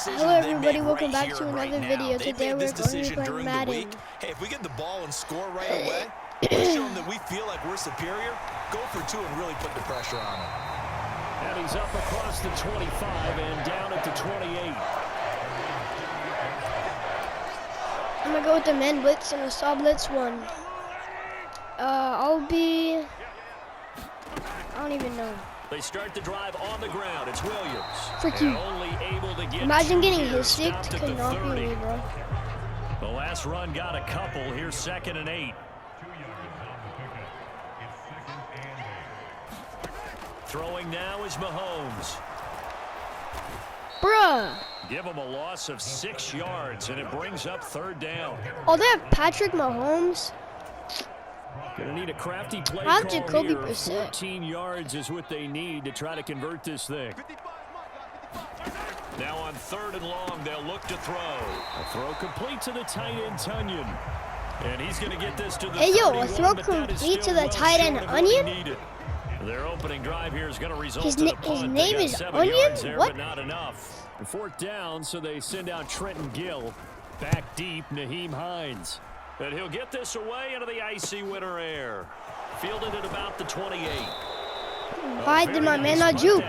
Hello everybody, welcome back to another video. Today we're going to be playing Madden. Hey, if we get the ball and score right away, let's show them that we feel like we're superior. Go for two and really put the pressure on them. And he's up across the 25 and down at the 28. I'm going to go with the man blitz and the saw blitz one. I don't even know. They start the drive on the ground. It's Williams. Frick you. Only able to get Imagine getting his stick stick could not be me, bro. The last run got a couple. Here's 2nd and 8. Throwing now is Mahomes. Bruh. Give him a loss of 6 yards, and it brings up 3rd down. Oh, they have Patrick Mahomes. Gonna need a crafty play I'll call Jacoby here. Brissett. 14 yards is what they need to try to convert this thing. Now on 3rd and long, they'll look to throw. A throw complete to the tight end, Tunyon. And he's going to get this to the Hey, yo, a 31, throw but that is complete to still the well tight end, short of what he Onion? needed. Their opening drive here is going to result His in a name punt. They got is 7 Onion? yards there, What? but not enough. 4th down, so they send out Trenton Gill. Back deep, Nyheim Hines. And he'll get this away into the icy winter air. Fielded at about the 28. Why did my man not juke?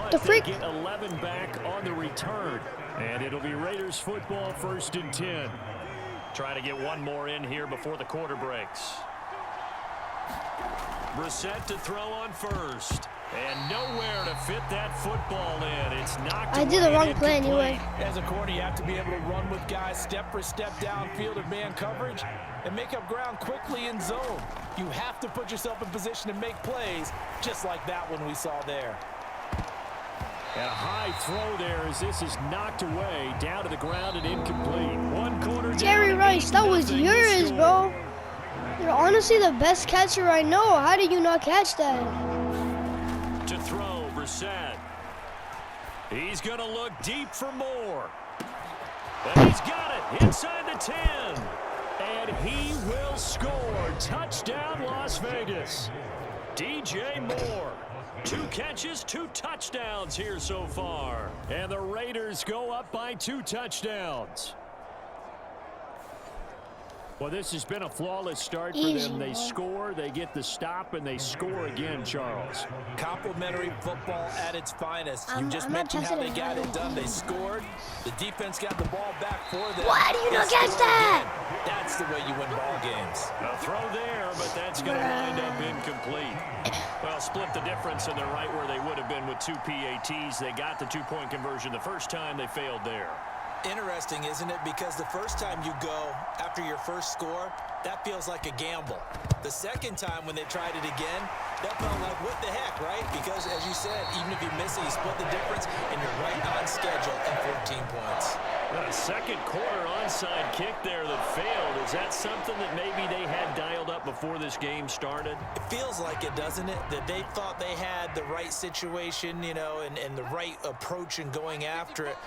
The freak? Get 11 back on the return. And it'll be Raiders football 1st and 10. Try to get one more in here before the quarter breaks. Brissett to throw on 1st. And nowhere to fit that football in. It's knocked I did the wrong play anyway. As a corner, you have to be able to run with guys step for step downfield of man coverage and make up ground quickly in zone. You have to put yourself in position to make plays, just like that one we saw there. And a high throw there as this is knocked away down to the ground and incomplete. One quarter. Jerry Rice, that was yours, bro. You're honestly the best catcher I know. How did you not catch that? To throw, Brissett. He's going to look deep for more. And he's got it inside the 10. And he will score. Touchdown, Las Vegas. DJ Moore. 2 catches, 2 touchdowns here so far. And the Raiders go up by 2 touchdowns. Well, this has been a flawless start for them. They score, they get the stop, and they score again, Charles. Complimentary football at its finest. You just mentioned how they got it done. They scored. The defense got the ball back for them. Why do you not catch that? Again. That's the way you win ball games. A throw there, but that's going to wind up incomplete. Well, split the difference, and they're right where they would have been with 2 PATs. They got the 2-point conversion the first time. They failed there. Interesting, isn't it? Because the first time you go after your first score, that feels like a gamble. The second time when they tried it again, that felt like, what the heck, right? Because, as you said, even if you miss it, you split the difference, and you're right on schedule at 14 points. A second quarter onside kick there that failed. Is that something that maybe they had dialed up before this game started? It feels like it, doesn't it? That they thought they had the right situation, you know, and the right approach in going after it.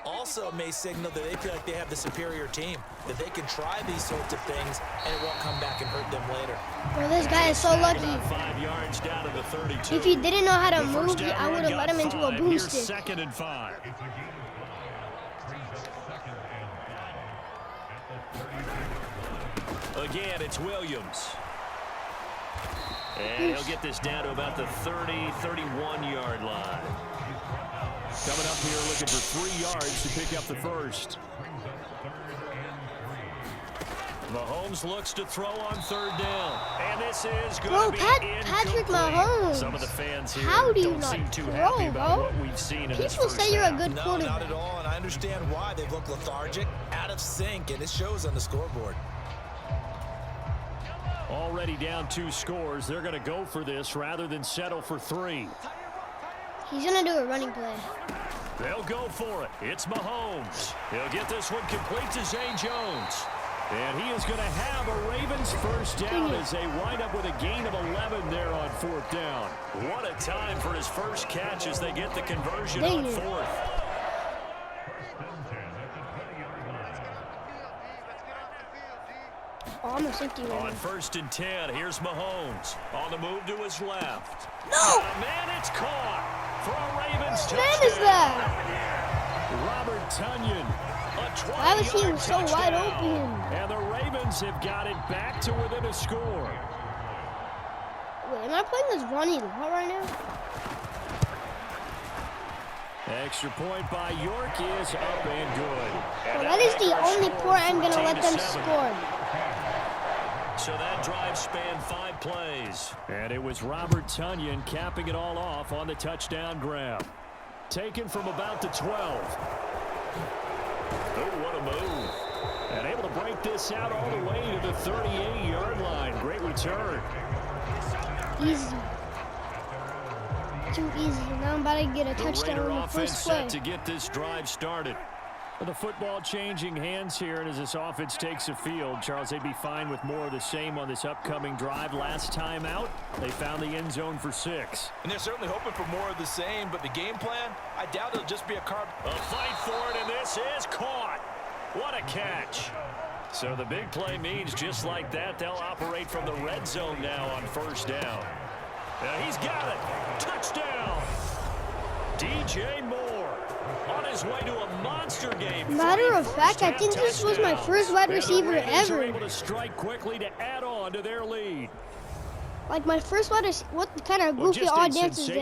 Also may signal that they feel like they have the superior team, that they can try these sorts of things and it won't come back and hurt them later. Bro, this guy is so lucky. 5 yards down to the 32. If he didn't know how to move, I would have let him into a boom stick. 2nd and 5. Again, it's Williams. And he'll get this down to about the 30, 31-yard line. Coming up here looking for 3 yards to pick up the first. Mahomes looks to throw on 3rd down. And this is going to be Patrick Mahomes. Some of the fans here How do you don't not seem too throw, happy about bro? what we've seen in this People first say you're a half. good quarterback. No, not at all, and I understand why. They've looked lethargic, out of sync, and it shows on the scoreboard. Already down 2 scores. They're going to go for this rather than settle for 3. He's going to do a running play. They'll go for it. It's Mahomes. He'll get this one complete to Zay Jones. And he is going to have a Ravens first down as they wind up with a gain of 11 there on 4th down. What a time for his first catch as they get the conversion on 4th. Almost empty right On 1st and 10, here's Mahomes. On the move to his left. No! Man, it's caught for a Ravens touchdown. What man is that? Robert Tonyan. Why was he so wide open? And the Ravens have got it back to within a score. Wait, am I playing this Ronnie Law right now? Extra point by York is up and good. Well, that is the only point I'm going to let them score. So that drive spanned 5 plays. And it was Robert Tonyan capping it all off on the touchdown grab. Taken from about the 12. Oh, what a move. And able to break this out all the way to the 38-yard line. Great return. Easy. Too easy. Now I'm about to get a touchdown on the first play. Set to get this drive started. The football changing hands here, and as this offense takes the field, Charles, they'd be fine with more of the same on this upcoming drive. Last time out, they found the end zone for 6. And they're certainly hoping for more of the same, but the game plan, I doubt it'll just be a fight for it, and this is caught. What a catch. So the big play means just like that, they'll operate from the red zone now on first down. He's got it. Touchdown. DJ Moore on his way to a monster game. Matter of fact, I think this was my first wide receiver ever. Able to strike quickly to add on to their lead. Like my first wide receiver, what kind of goofy odd dance is that?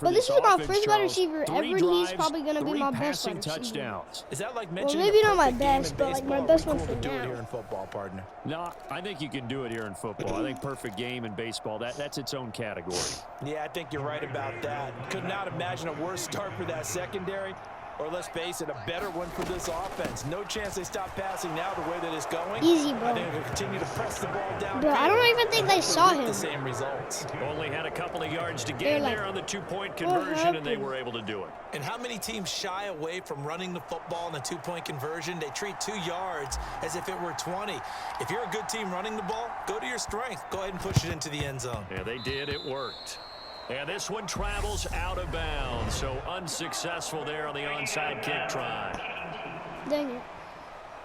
But this is my first wide receiver ever, and he's probably going to be my best wide receiver. Is that like well, maybe not my best, but like my best one for now. Do it here in football, partner. No, I think you can do it here in football. I think perfect game in baseball, that's its own category. Yeah, I think you're right about that. Could not imagine a worse start for that secondary. Or let's face it, a better one for this offense. No chance they stop passing now the way that it's going. Easy, bro. I think they'll continue to press the ball down. Bro, I don't even think they saw him. The same results. Only had a couple of yards to gain there on the 2-point conversion, and they were able to do it. And how many teams shy away from running the football in the 2-point conversion? They treat 2 yards as if it were 20. If you're a good team running the ball, go to your strength. Go ahead and push it into the end zone. Yeah, they did. It worked. And this one travels out of bounds, so unsuccessful there on the onside kick try. Dang it.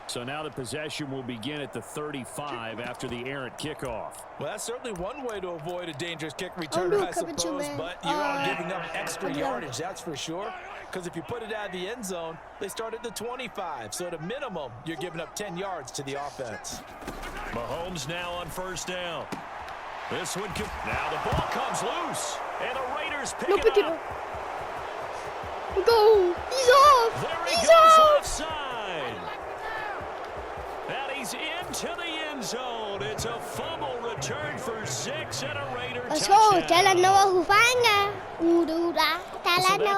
So now the possession will begin at the 35 after the errant kickoff. Well, that's certainly one way to avoid a dangerous kick return, I suppose, but you are giving up extra yardage, that's for sure. Because if you put it out of the end zone, they start at the 25. So at a minimum, you're giving up 10 yards to the offense. Mahomes now on first down. This one could. Now the ball comes loose, and the Raiders pick it up. Go! He's off! There he He's goes off! offside. And he's into the end zone. It's a fumble return for 6 and a Raider touchdown. So that's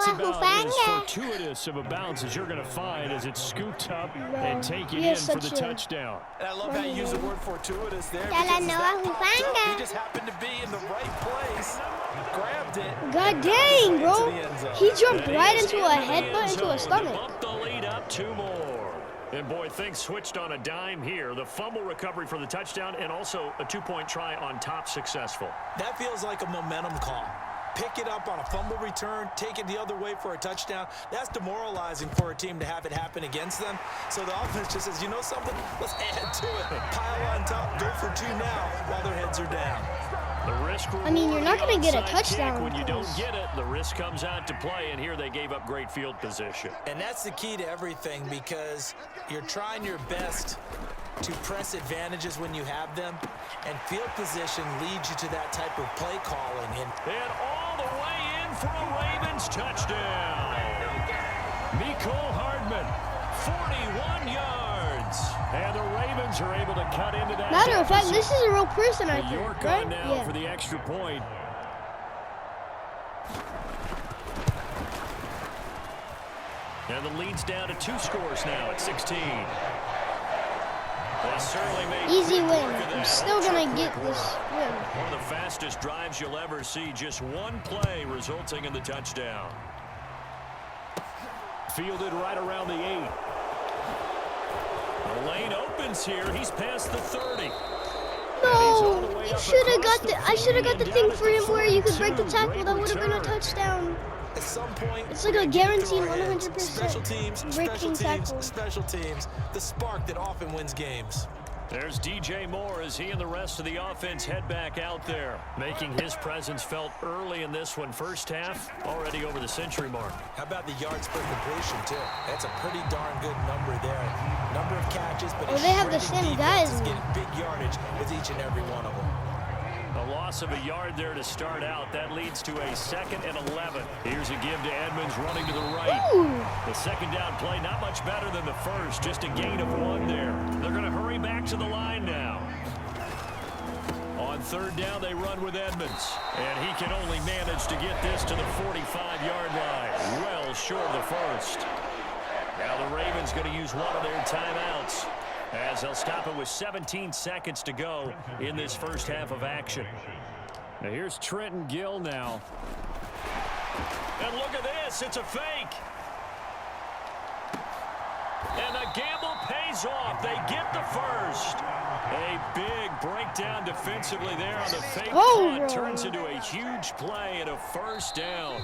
about as fortuitous of a bounce as you're going to find as it's scooped up and taken in for the touchdown. And I love how you use the word fortuitous there. He just happened to be in the right place, grabbed it. God dang, bro. He jumped right into a headbutt into a stomach. Bump the lead up 2 more. And boy, things switched on a dime here. The fumble recovery for the touchdown and also a 2-point try on top successful. That feels like a momentum call. Pick it up on a fumble return, take it the other way for a touchdown. That's demoralizing for a team to have it happen against them. So the offense just says, you know something? Let's add to it. Pile on top, go for 2 now while their heads are down. The risk I mean, you're not going to get a touchdown. When you don't get it, the risk comes out to play, and here they gave up great field position. And that's the key to everything because you're trying your best to press advantages when you have them, and field position leads you to that type of play calling. And all the way in for a Ravens touchdown. Mecole Hardman, 41 yards. And the Ravens are able to cut into that. Matter of fact, this is a real person, I think, York right? on now for the extra point. And the lead's down to 2 scores now at 16. They certainly made easy win. I'm still going to get this win. One of the fastest drives you'll ever see. Just 1 play resulting in the touchdown. Fielded right around the 8. The lane opens here. He's past the 30. No, you should have got the. I should have got the thing for him where you could break the tackle. That would have been a touchdown. At some point, it's like a guaranteed 100% special teams, breaking tackle. Special teams, the spark that often wins games. There's DJ Moore as he and the rest of the offense head back out there, making his presence felt early in this one. First half, already over the century mark. How about the yards per completion, too? That's a pretty darn good number there. Number of catches, but they have the same guys. Getting big yardage with each and every one of them. A loss of a yard there to start out. That leads to a 2nd and 11. Here's a give to Edmonds running to the right. Ooh. The second down play, not much better than the first. Just a gain of 1 there. They're going to hurry back to the line now. On 3rd down, they run with Edmonds. And he can only manage to get this to the 45-yard line. Well short of the first. Now the Ravens going to use one of their timeouts, as they'll stop it with 17 seconds to go in this first half of action. Now here's Trenton Gill now. And look at this. It's a fake. And the gamble pays off. They get the first. A big breakdown defensively there on the fake punt. Turns into a huge play and a first down.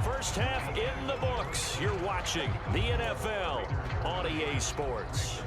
First half in the books. You're watching the NFL on EA Sports.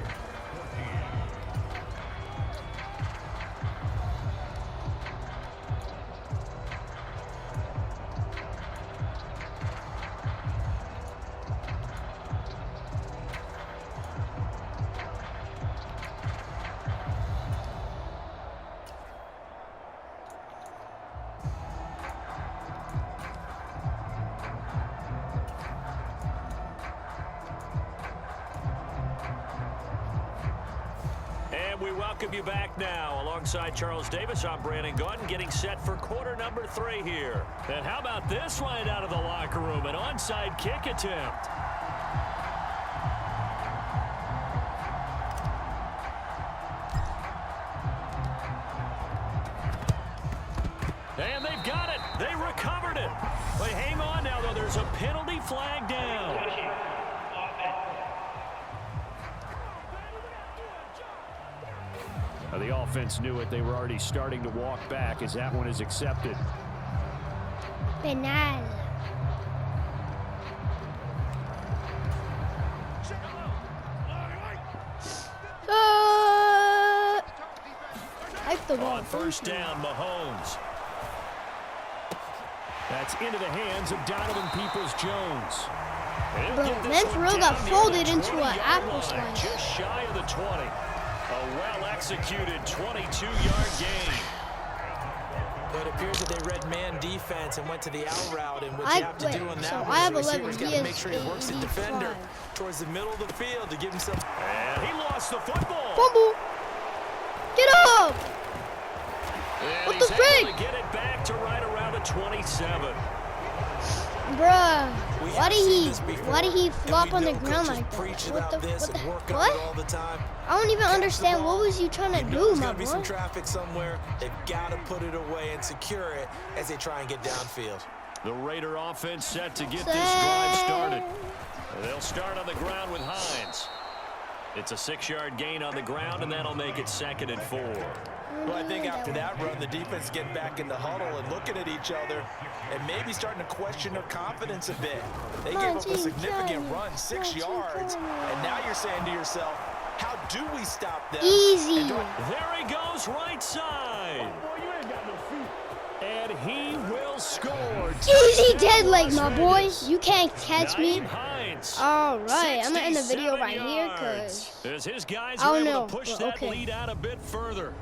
We welcome you back now. Alongside Charles Davis, I'm Brandon Gunn, getting set for quarter number 3 here. And how about this right out of the locker room? An onside kick attempt. And they've got it. They recovered it. But hang on now, though. There's a penalty flag down. The offense knew it. They were already starting to walk back as that one is accepted. Banana. Like the ball. On first down, Mahomes. That's into the hands of Donovan Peoples-Jones. Bro, man for real got folded into an apple slice. Just shy of the 20. A well-executed 22-yard gain. But it appears that they read man defense and went to the out route, and what you have to do on that so one I have is the 11. receiver's got to make sure he works the defender towards the middle of the field to give himself. And he lost the football. Fumble. Get up. And What the frig? Get it back to right around the 27. Bruh, why did he flop on the ground like that? What? I don't even understand. What was you trying to do, my boy? Be some traffic somewhere. They've got to put it away and secure it as they try and get downfield. The Raider offense set to get this drive started. They'll start on the ground with Hines. It's a 6-yard gain on the ground, and that'll make it 2nd and 4. Well, I think after that run, the defense getting back in the huddle and looking at each other and maybe starting to question their confidence a bit. They gave up a significant run, 6 yards, and now you're saying to yourself, how do we stop them? Easy. There he goes, right side. And he will score. Easy dead leg, my boy. You can't catch me. All right, I'm gonna end the video right here because his guys I don't know. To push that lead out a bit further.